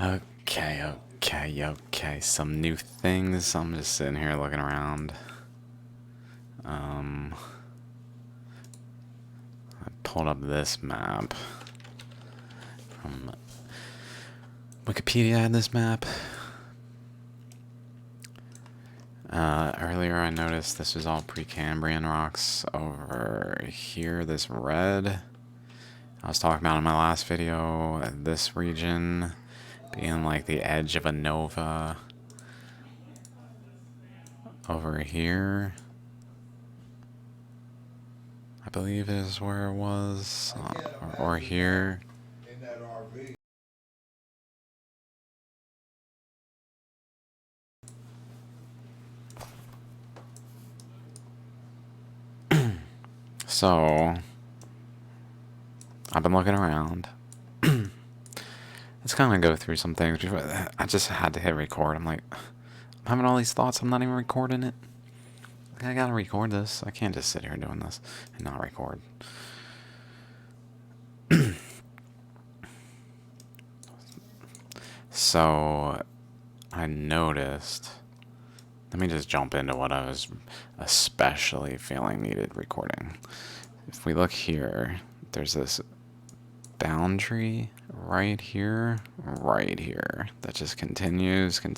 Okay. Some new things. I'm just sitting here looking around. I pulled up this map from Wikipedia. Had this map. Earlier I noticed this was all Precambrian rocks over here. This red. I was talking about in my last video, this region being like the edge of a nova over here. I believe is where it was, or here. So, I've been looking around. Let's kind of go through some things. I just had to hit record. I'm like, I'm having all these thoughts. I'm not even recording it. I gotta record this. I can't just sit here doing this and not record. So, I noticed. Let me just jump into what I was especially feeling needed recording. If we look here, there's this boundary right here, that just continues, and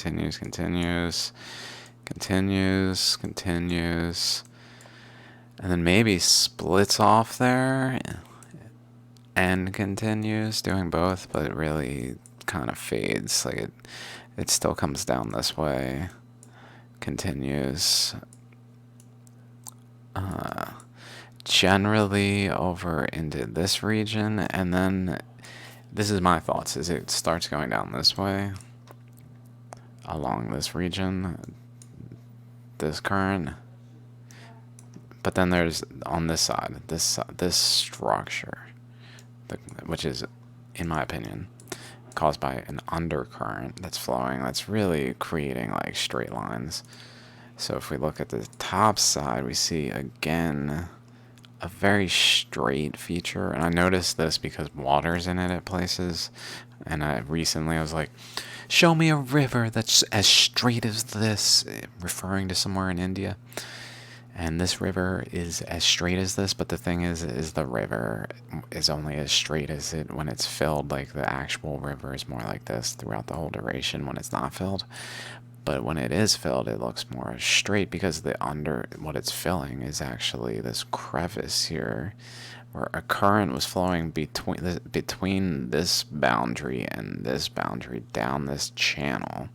then maybe splits off there and continues, doing both, but it really kind of fades. Like it still comes down this way, continues, generally over into this region, and then this is my thoughts, is it starts going down this way along this region, this current, but then there's on this side, this structure, which is, in my opinion, caused by an undercurrent that's flowing, that's really creating like straight lines. So if we look at the top side, we see again a very straight feature, and I noticed this because water's in it at places, and I was like, show me a river that's as straight as this, referring to somewhere in India. And this river is as straight as this, but the thing is the river is only as straight as it when it's filled. Like the actual river is more like this throughout the whole duration when it's not filled. But when it is filled, it looks more straight because what it's filling is actually this crevice here, where a current was flowing between this boundary and this boundary down this channel,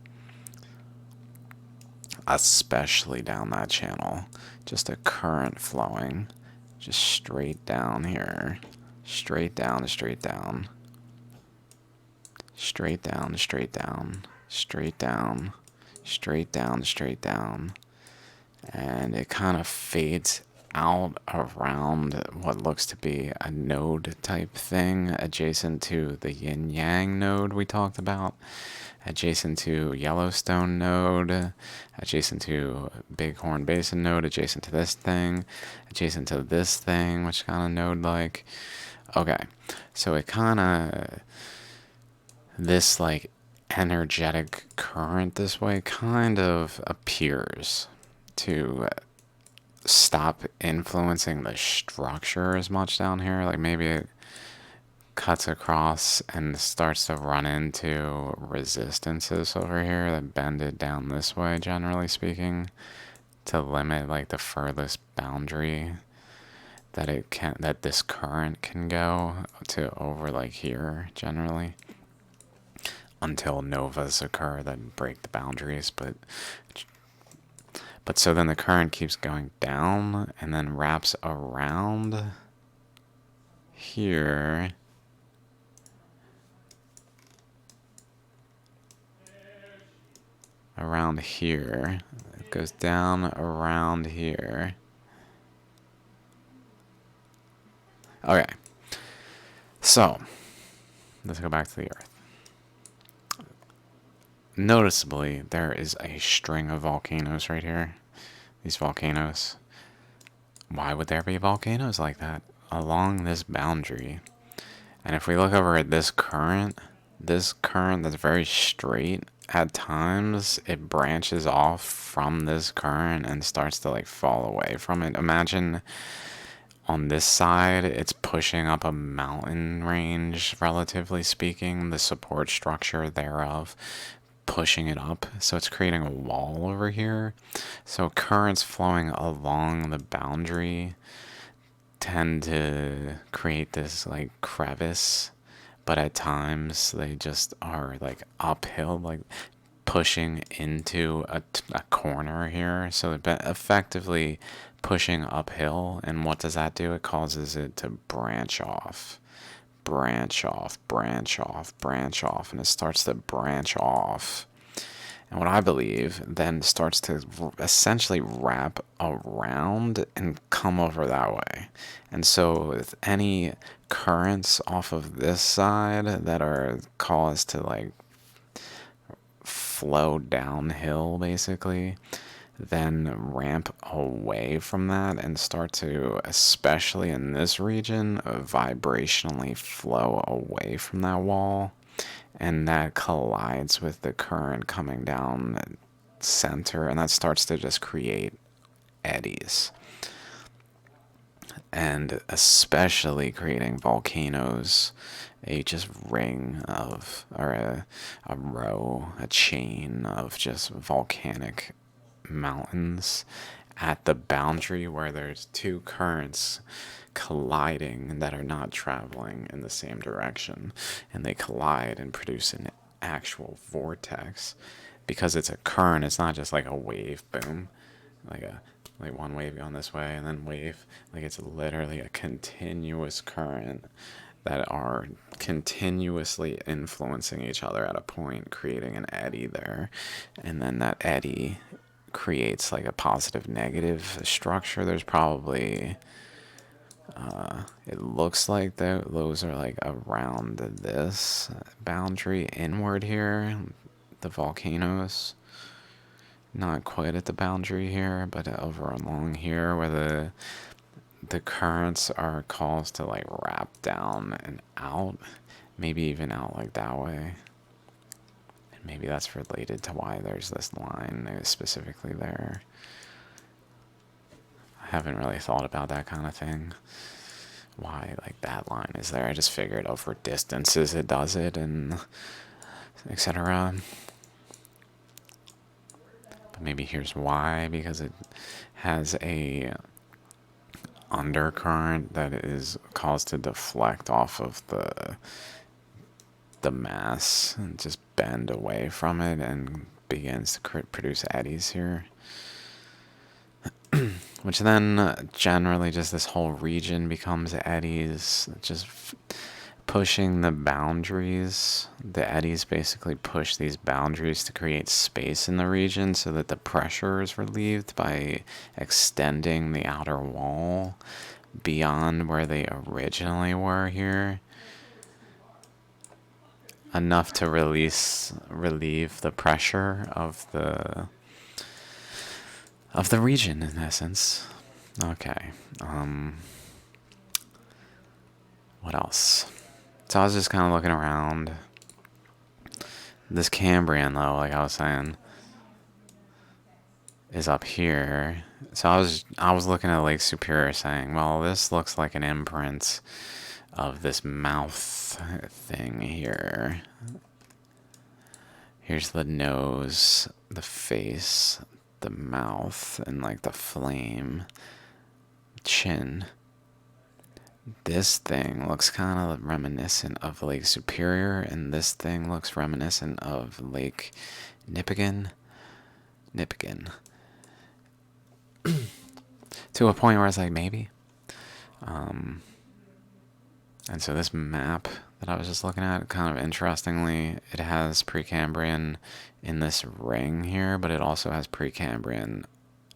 especially down that channel. Just a current flowing, just straight down here, straight down, straight down, straight down, straight down, straight down, straight down, straight down, and it kind of fades out around what looks to be a node type thing adjacent to the yin yang node we talked about, adjacent to Yellowstone node, adjacent to Bighorn Basin node, adjacent to this thing, adjacent to this thing, which kind of node like. Okay, so it kind of, this like energetic current this way kind of appears to stop influencing the structure as much down here. Like maybe it cuts across and starts to run into resistances over here that bend it down this way, generally speaking, to limit like the furthest boundary that this current can go to, over like here generally, until novas occur that break the boundaries. But so then the current keeps going down and then wraps around here. Around here. It goes down around here. Okay. So, let's go back to the Earth. Noticeably, there is a string of volcanoes right here. These volcanoes. Why would there be volcanoes like that along this boundary? And if we look over at this current, this current that's very straight, at times it branches off from this current and starts to like fall away from it. Imagine on this side, it's pushing up a mountain range, relatively speaking, the support structure thereof, pushing it up. So it's creating a wall over here. So currents flowing along the boundary tend to create this like crevice, but at times they just are like uphill, like pushing into a corner here. So effectively pushing uphill. And what does that do? It causes it to branch off, branch off, branch off, branch off. And it starts to branch off. And what I believe then starts to essentially wrap around and come over that way. And so, with any currents off of this side that are caused to like flow downhill, basically, then ramp away from that and start to, especially in this region, vibrationally flow away from that wall. And that collides with the current coming down center, and that starts to just create eddies. And especially creating volcanoes, a just ring of, or a row, a chain of just volcanic mountains at the boundary where there's two currents colliding that are not traveling in the same direction, and they collide and produce an actual vortex. Because it's a current, it's not just like a wave, boom, like one wave going this way and then wave. Like, it's literally a continuous current that are continuously influencing each other at a point, creating an eddy there. And then that eddy creates like a positive negative structure. There's probably it looks like those are like around this boundary inward here, the volcanoes. Not quite at the boundary here, but over along here where the currents are caused to like wrap down and out, maybe even out like that way. And maybe that's related to why there's this line specifically there. I haven't really thought about that kind of thing. Why like that line is there. I just figured over distances it does it, and etc. But maybe here's why, because it has a undercurrent that is caused to deflect off of the mass and just bend away from it and begins to produce eddies here. Which then generally just this whole region becomes eddies, just pushing the boundaries. The eddies basically push these boundaries to create space in the region so that the pressure is relieved by extending the outer wall beyond where they originally were here. Enough to relieve the pressure of the region, in essence. Okay. What else? So I was just kind of looking around. This Cambrian, though, like I was saying, is up here. So I was looking at Lake Superior, saying, well, this looks like an imprint of this mouth thing here. Here's the nose, the face, the mouth, and like the flame, chin. This thing looks kind of reminiscent of Lake Superior, and this thing looks reminiscent of Lake Nipigon. To a point where I was like, maybe. And so this map that I was just looking at, kind of interestingly, it has Precambrian in this ring here, but it also has Precambrian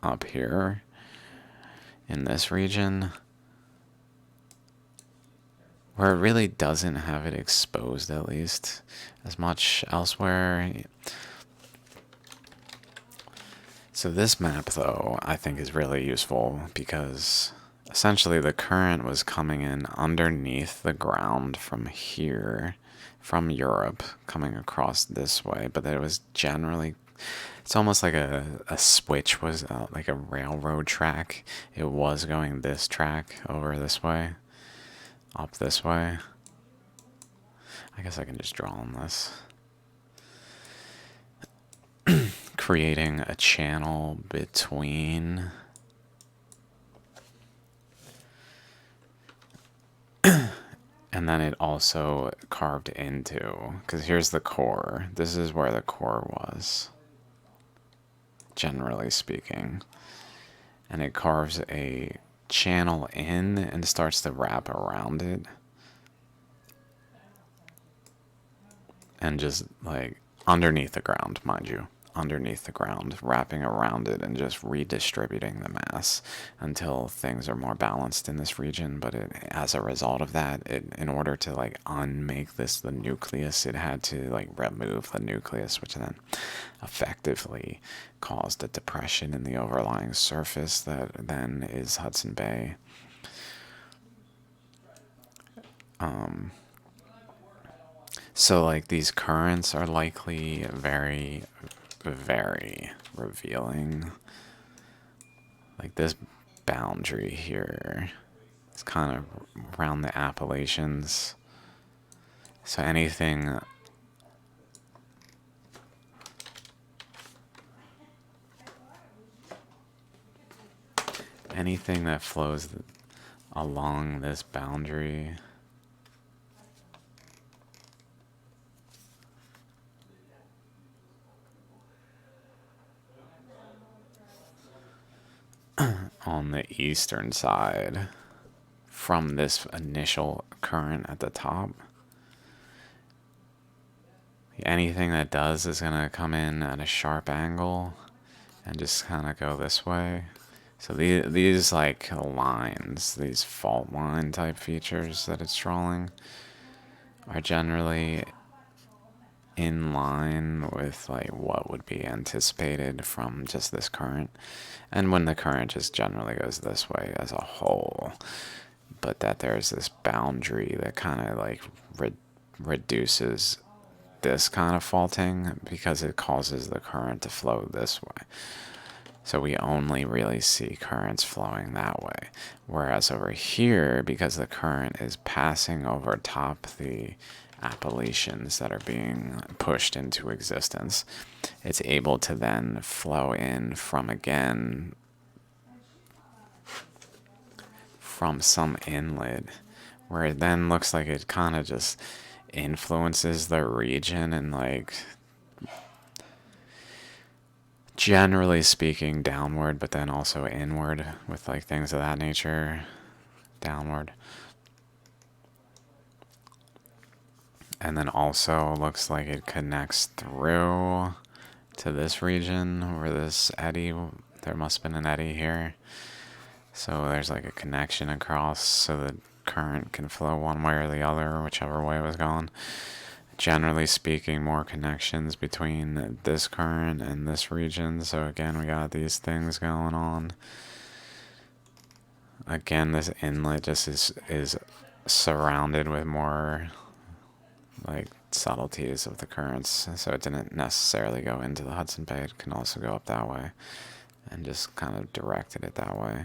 up here in this region, where it really doesn't have it exposed, at least, as much elsewhere. So this map, though, I think is really useful because essentially the current was coming in underneath the ground from here from Europe coming across this way, but it was generally, it's almost like a switch was like a railroad track. It was going this track over this way, up this way. I guess I can just draw on this. Creating a channel between and then it also carved into, because here's the core. This is where the core was, generally speaking. And it carves a channel in and starts to wrap around it. And just like underneath the ground, mind you. Underneath the ground, wrapping around it and just redistributing the mass until things are more balanced in this region. But as a result of that, in order to like unmake this the nucleus, it had to like remove the nucleus, which then effectively caused a depression in the overlying surface that then is Hudson Bay. So like these currents are likely very revealing. Like this boundary here is kind of around the Appalachians. So anything that flows along this boundary on the eastern side from this initial current at the top, anything that does is going to come in at a sharp angle and just kind of go this way. So these like lines, these fault line type features that it's drawing are generally in line with like what would be anticipated from just this current. And when the current just generally goes this way as a whole, but that there's this boundary that kind of like reduces this kind of faulting because it causes the current to flow this way. So we only really see currents flowing that way. Whereas over here, because the current is passing over top the Appalachians that are being pushed into existence, it's able to then flow in from, again, from some inlet, where it then looks like it kind of just influences the region and like generally speaking downward, but then also inward with like things of that nature downward. And then also looks like it connects through to this region where this eddy, there must have been an eddy here. So there's like a connection across so the current can flow one way or the other, whichever way it was going. Generally speaking, more connections between this current and this region. So again, we got these things going on. Again, this inlet just is surrounded with more like subtleties of the currents, so it didn't necessarily go into the Hudson Bay. It can also go up that way, and just kind of directed it that way.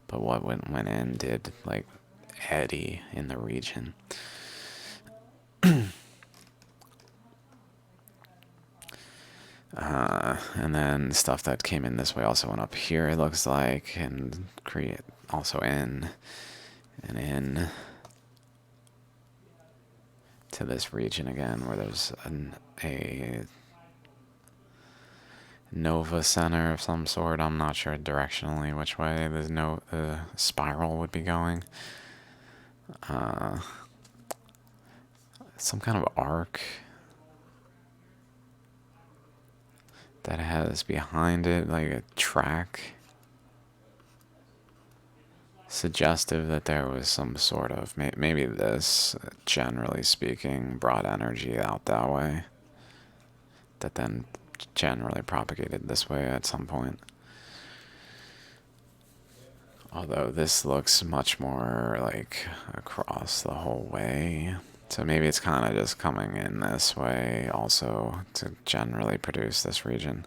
But what went in did like eddy in the region. And then stuff that came in this way also went up here, it looks like, and create also in and in to this region again, where there's a nova center of some sort. I'm not sure directionally which way the spiral would be going. Some kind of arc that has behind it like a track, suggestive that there was some sort of, maybe this, generally speaking, brought energy out that way, that then generally propagated this way at some point. Although this looks much more like across the whole way, So maybe it's kind of just coming in this way also to generally produce this region.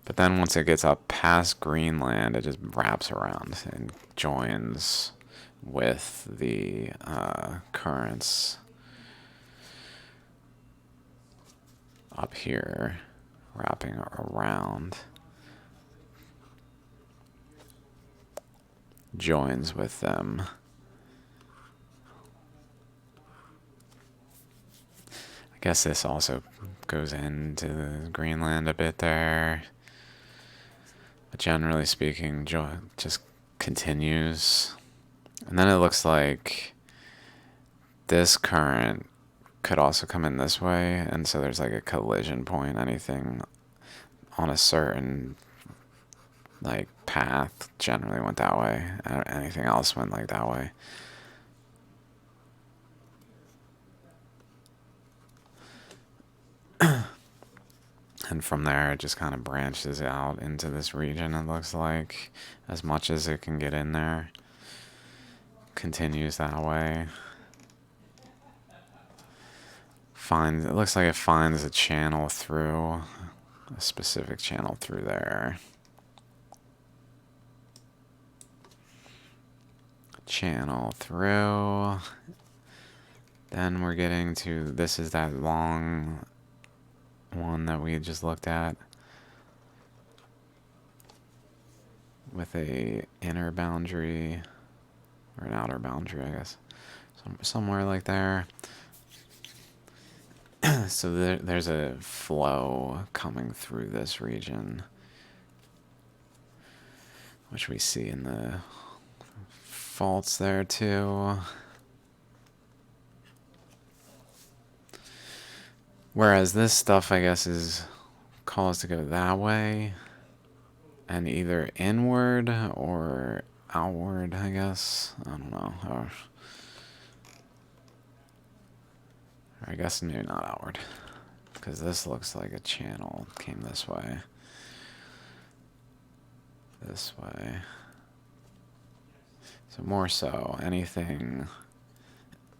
But then once it gets up past Greenland, it just wraps around and joins with the currents up here, wrapping around. Joins with them. I guess this also goes into Greenland a bit there. But generally speaking, just continues. And then it looks like this current could also come in this way, and so there's like a collision point. Anything on a certain like path generally went that way. Anything else went like that way. And from there, it just kind of branches out into this region, it looks like, as much as it can get in there. Continues that way. It looks like it finds a channel through, a specific channel through there. Channel through. Then we're getting to, this is that long one that we just looked at with a inner boundary or an outer boundary, I guess, somewhere like there. So there's a flow coming through this region, which we see in the faults there too. Whereas this stuff, I guess, is caused to go that way, and either inward or outward, I guess. I don't know. Or I guess maybe not outward, because this looks like a channel came this way. This way. So more so, anything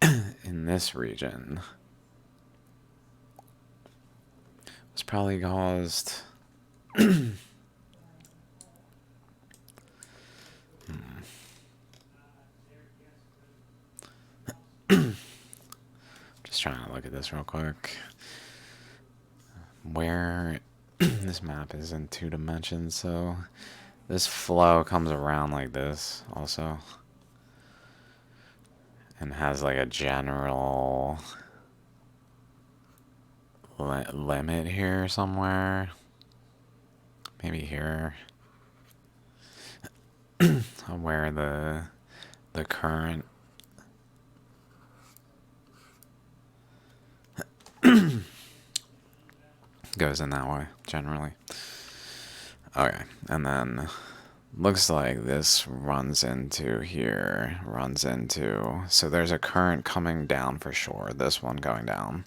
in this region was probably caused just trying to look at this real quick. Where this map is in 2 dimensions, so this flow comes around like this also. And has like a general limit here somewhere. Maybe here. Where the current goes in that way, generally. Okay, and then looks like this runs into here, so there's a current coming down for sure, this one going down,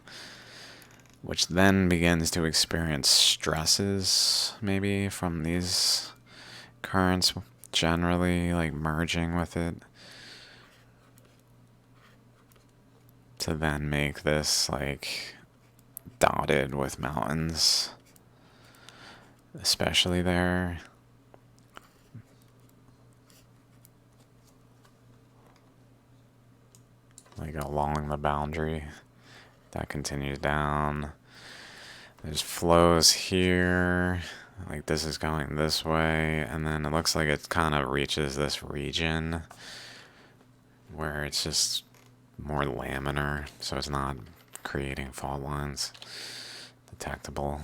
which then begins to experience stresses, maybe, from these currents generally, like, merging with it, to then make this, like, dotted with mountains, especially there. Like along the boundary that continues down. There's flows here, like this is going this way, and then it looks like it kind of reaches this region where it's just more laminar, so it's not creating fault lines detectable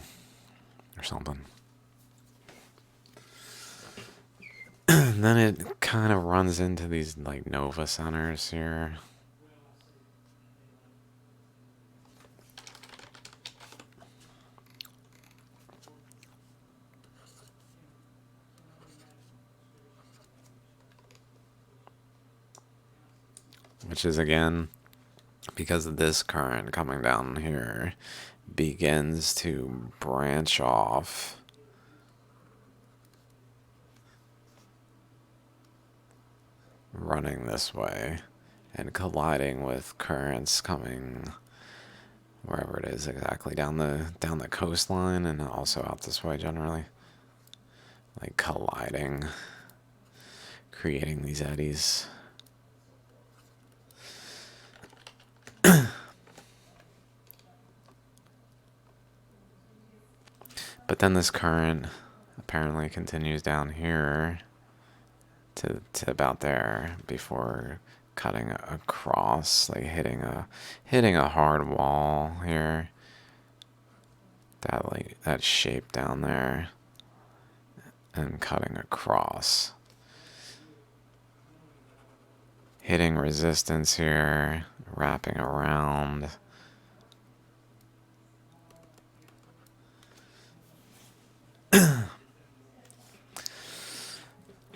or something. And then it kind of runs into these like nova centers here. Which is, again, because of this current coming down here, begins to branch off running this way and colliding with currents coming wherever it is exactly, down the coastline and also out this way generally. Like colliding, creating these eddies. But then this current apparently continues down here to about there before cutting across, like hitting a hard wall here. That shape down there and cutting across. Hitting resistance here, wrapping around.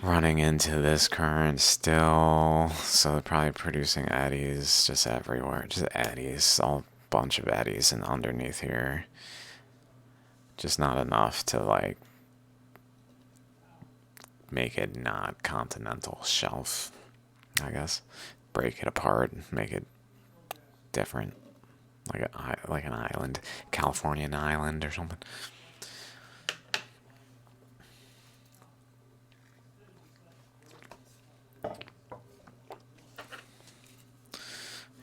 Running into this current still, so they're probably producing eddies just everywhere. Just eddies, all bunch of eddies and underneath here. Just not enough to like make it not continental shelf, I guess. Break it apart, make it different, like an island, Californian island or something.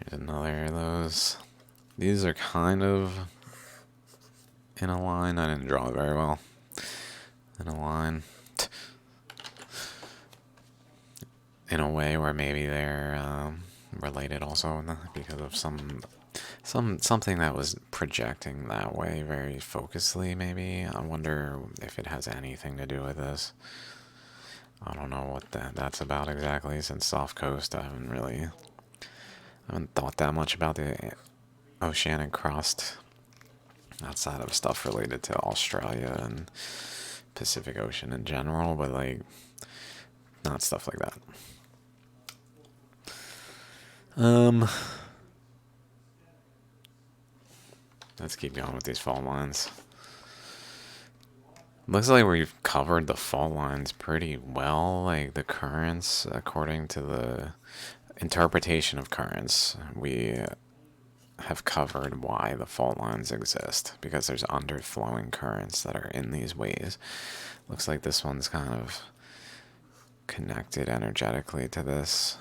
Here's another of those. These are kind of in a line. I didn't draw it very well. In a line. In a way where maybe they're related also because of something that was projecting that way very focusedly, maybe. I wonder if it has anything to do with this. I don't know what that's about exactly. Since Soft Coast, I haven't thought that much about the oceanic crust outside of stuff related to Australia and Pacific Ocean in general, but like not stuff like that. Let's keep going with these fault lines. Looks like we've covered the fault lines pretty well, like the currents, according to the interpretation of currents. We have covered why the fault lines exist, because there's underflowing currents that are in these ways. Looks like this one's kind of connected energetically to this.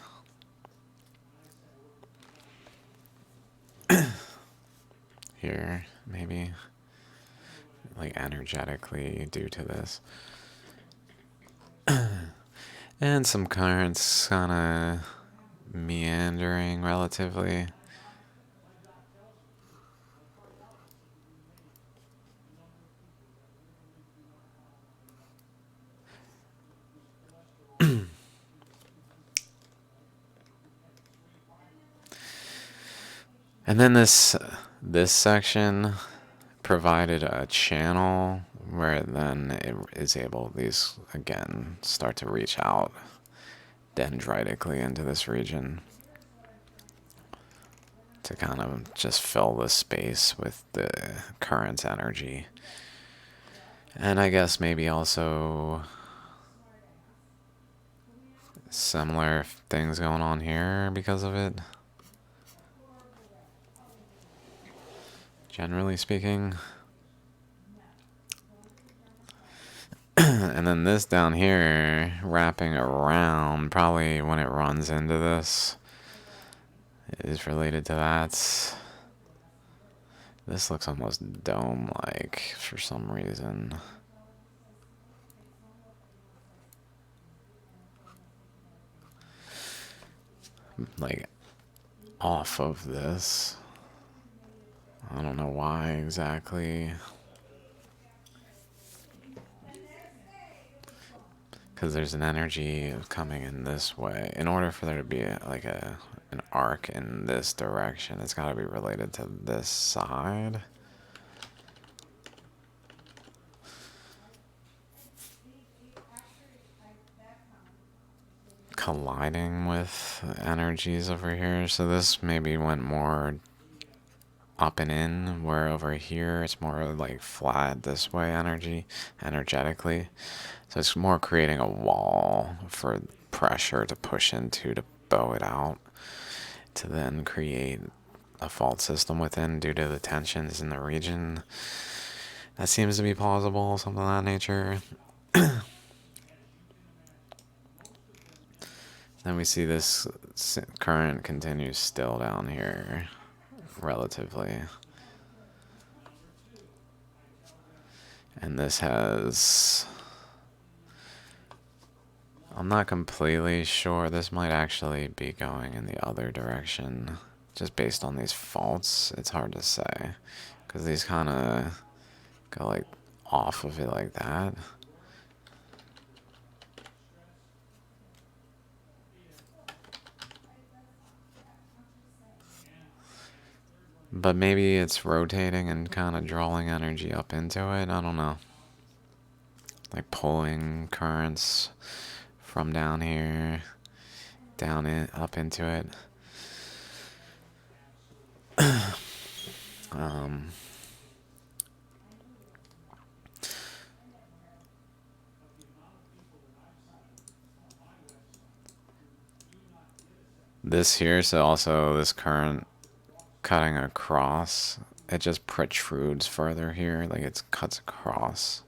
Here, maybe, like energetically due to this. And some currents kind of meandering relatively. And then this section provided a channel where then it is able, these again start to reach out dendritically into this region to kind of just fill the space with the current energy. And I guess maybe also similar things going on here because of it. Generally speaking. And then this down here, wrapping around, probably when it runs into this, is related to that. This looks almost dome-like for some reason. Like, off of this. I don't know why exactly. Because there's an energy coming in this way. In order for there to be an arc in this direction, it's got to be related to this side. Colliding with energies over here. So this maybe went more up and in, where over here it's more like flat this way energetically. So it's more creating a wall for pressure to push into to bow it out, to then create a fault system within due to the tensions in the region. That seems to be plausible, something of that nature. Then we see this current continues still down here, relatively. And this has... I'm not completely sure. This might actually be going in the other direction. Just based on these faults, it's hard to say. Because these kind of go like off of it like that. But maybe it's rotating and kind of drawing energy up into it. I don't know. Like pulling currents from down here, down it, up into it. This here, so also this current cutting across, it just protrudes further here, like it cuts across.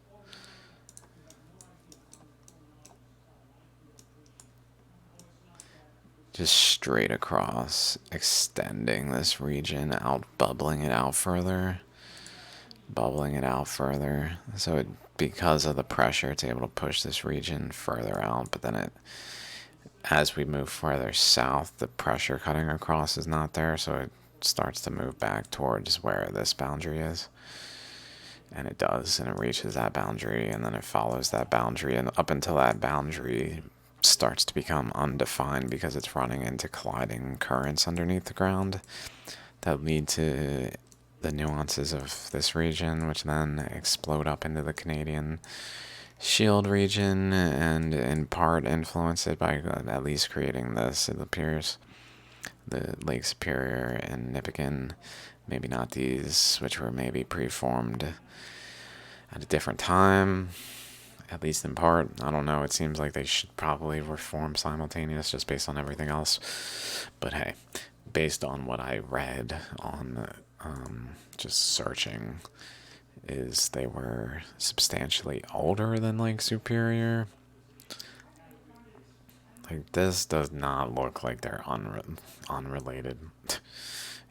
Just straight across, extending this region out, bubbling it out further. Bubbling it out further. So it, because of the pressure, it's able to push this region further out, but then it, as we move further south, the pressure cutting across is not there, so it starts to move back towards where this boundary is. And it does, and it reaches that boundary, and then it follows that boundary, and up until that boundary starts to become undefined because it's running into colliding currents underneath the ground that lead to the nuances of this region, which then explode up into the Canadian Shield region, and in part influence it by at least creating this, it appears. The Lake Superior and Nipigon, maybe not these, which were maybe preformed at a different time, at least in part. I don't know, it seems like they should probably reform simultaneous just based on everything else. But hey, based on what I read on just searching, is they were substantially older than Lake Superior. Like, this does not look like they're unrelated.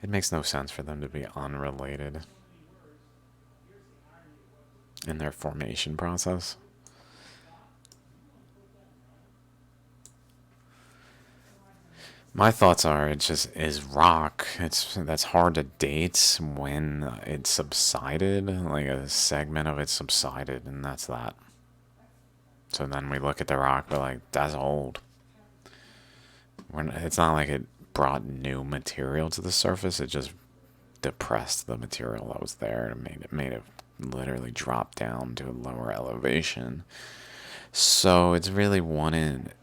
It makes no sense for them to be unrelated in their formation process. My thoughts are it just is rock. That's hard to date when it subsided, like a segment of it subsided, and that's that. So then we look at the rock, but like that's old. It's not like it brought new material to the surface. It just depressed the material that was there and made it literally drop down to a lower elevation. So it's really wanted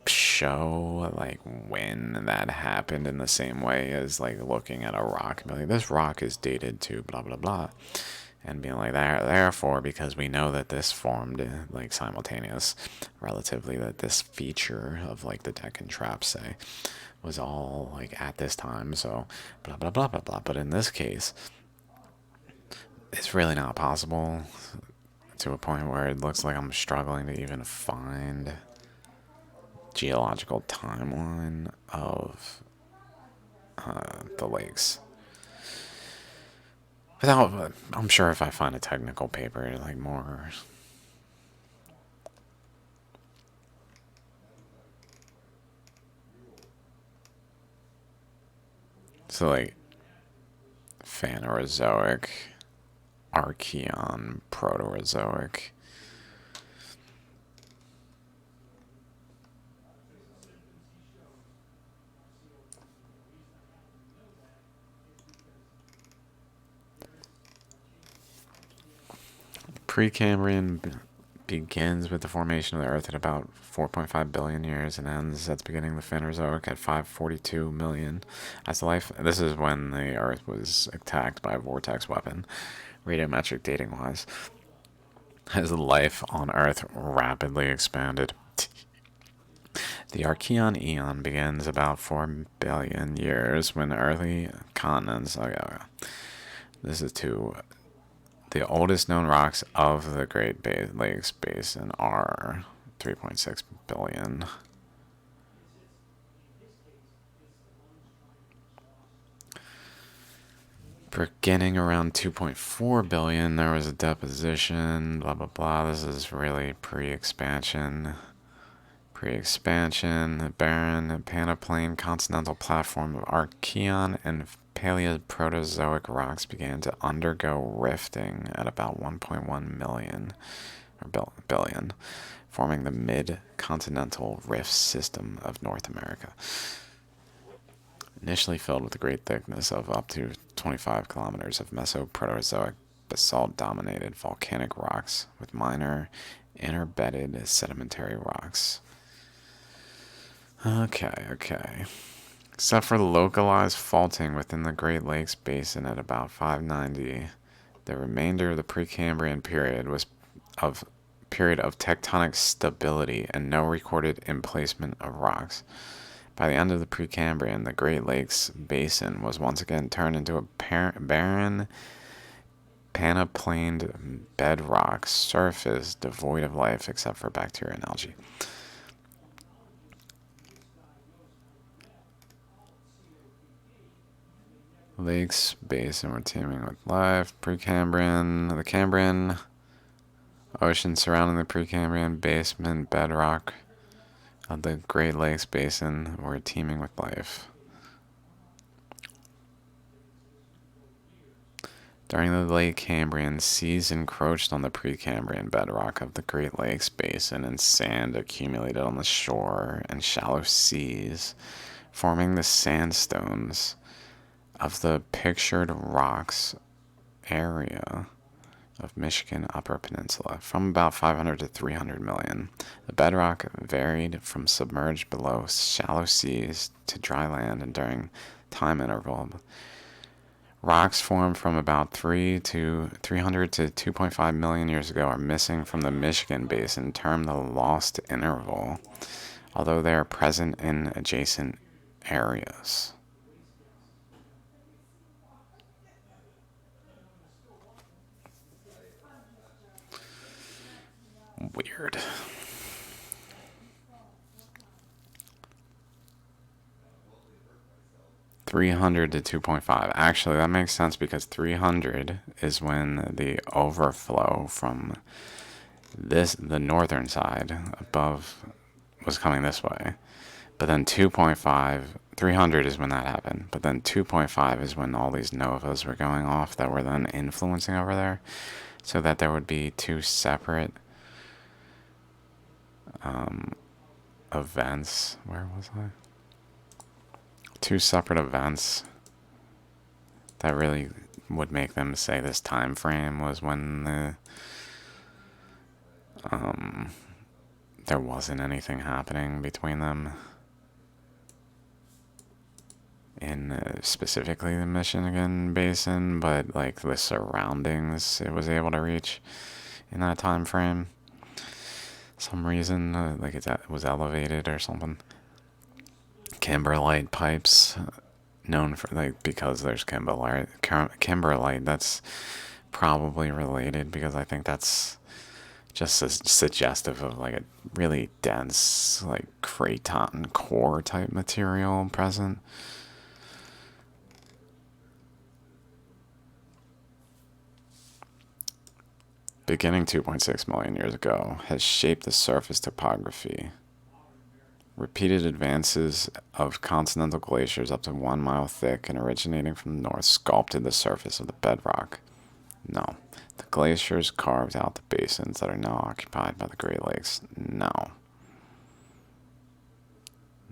show like when that happened in the same way as like looking at a rock and being like, this rock is dated to blah blah blah, and being like that, therefore because we know that this formed like simultaneous relatively, that this feature of like the Deccan Traps say was all like at this time, so blah blah blah blah blah. But in this case it's really not possible, to a point where it looks like I'm struggling to even find geological timeline of the lakes. Without, I'm sure if I find a technical paper, like more. So like Phanerozoic, Archean, Proterozoic. Precambrian begins with the formation of the Earth at about 4.5 billion years and ends at the beginning of the Phanerozoic at 542 million. As the life, this is when the Earth was attacked by a vortex weapon, radiometric dating wise. As life on Earth rapidly expanded. The Archean Eon begins about 4 billion years when early continents. Okay. This is to the oldest known rocks of the Great Lakes Basin are 3.6 billion. Beginning around 2.4 billion, there was a deposition, blah blah blah. This is really pre-expansion. The barren Panoplane continental platform of Archean and Paleoproterozoic rocks began to undergo rifting at about 1.1 million or billion, forming the mid-continental rift system of North America. Initially filled with a great thickness of up to 25 kilometers of Mesoproterozoic basalt-dominated volcanic rocks with minor interbedded sedimentary rocks. Okay. Except for localized faulting within the Great Lakes Basin at about 590, the remainder of the Precambrian period was of tectonic stability and no recorded emplacement of rocks. By the end of the Precambrian, the Great Lakes Basin was once again turned into a barren, panoplaned bedrock surface devoid of life except for bacteria and algae. Lakes Basin were teeming with life. Precambrian, the Cambrian ocean surrounding the Precambrian basement bedrock of the Great Lakes Basin were teeming with life. During the late Cambrian, seas encroached on the Precambrian bedrock of the Great Lakes Basin, and sand accumulated on the shore and shallow seas, forming the sandstones of the pictured rocks area of Michigan Upper Peninsula. From about 500 to 300 million, the bedrock varied from submerged below shallow seas to dry land, and during time interval, rocks formed from about 300 to 2.5 million years ago are missing from the Michigan Basin, termed the lost interval, although they are present in adjacent areas. Weird. 300 to 2.5. Actually, that makes sense because 300 is when the overflow from the northern side above was coming this way. But then 2.5, 300 is when that happened. But then 2.5 is when all these novas were going off that were then influencing over there. So that there would be two separate events. Where was I? Two separate events that really would make them say this time frame was when there wasn't anything happening between them in specifically the Michigan Basin, but like the surroundings it was able to reach in that time frame. Some reason, like it was elevated or something. Kimberlite pipes, known for because there's kimberlite. That's probably related because I think that's just suggestive of like a really dense like craton core type material present. Beginning 2.6 million years ago, has shaped the surface topography. Repeated advances of continental glaciers up to 1 mile thick and originating from the north sculpted the surface of the bedrock. No. The glaciers carved out the basins that are now occupied by the Great Lakes. No.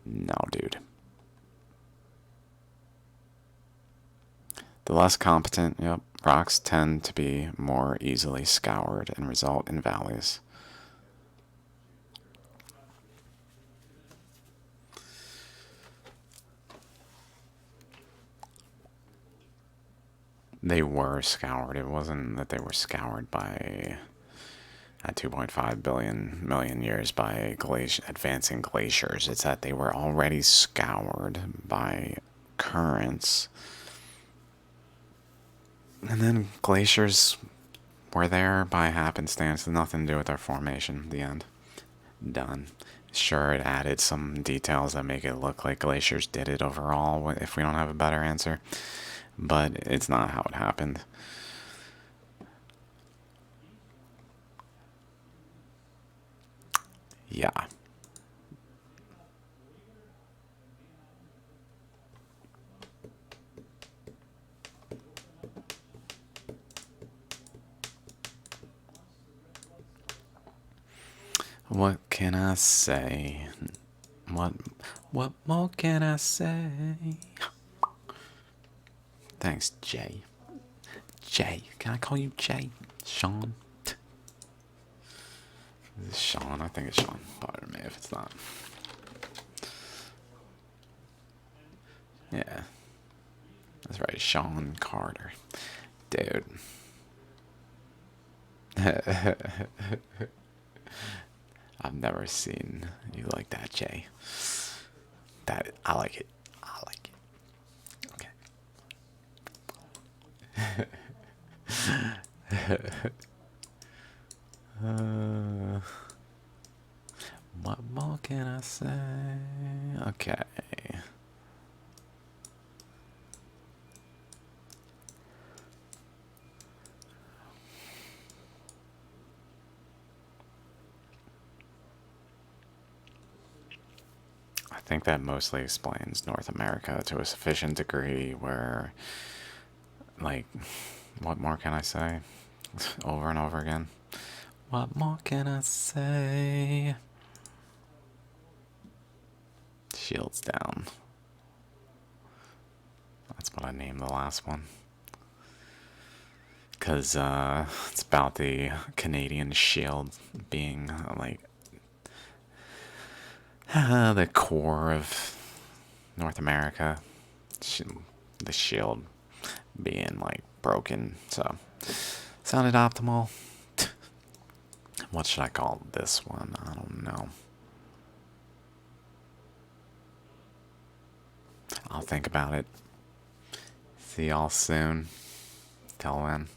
No, dude. The less competent, rocks tend to be more easily scoured and result in valleys. They were scoured. It wasn't that they were scoured by at 2.5 billion million years by advancing glaciers. It's that they were already scoured by currents. And then glaciers were there by happenstance, nothing to do with their formation. The end. Done. Sure, it added some details that make it look like glaciers did it overall if we don't have a better answer, but it's not how it happened. Yeah. What can I say? What what more can I say? Thanks, Jay. Jay. Can I call you Jay? Sean? Is this Sean? I think it's Sean. Pardon me if it's not. Yeah. That's right, Sean Carter. Dude. I've never seen you like that, Jay. That I like it. I like it. Okay. What more can I say? Okay. I think that mostly explains North America to a sufficient degree where, like, what more can I say? Over and over again. What more can I say? Shields down. That's what I named the last one. Because it's about the Canadian Shield being, like, the core of North America. The shield being, like, broken. So, sounded optimal. What should I call this one? I don't know. I'll think about it. See y'all soon. Till then.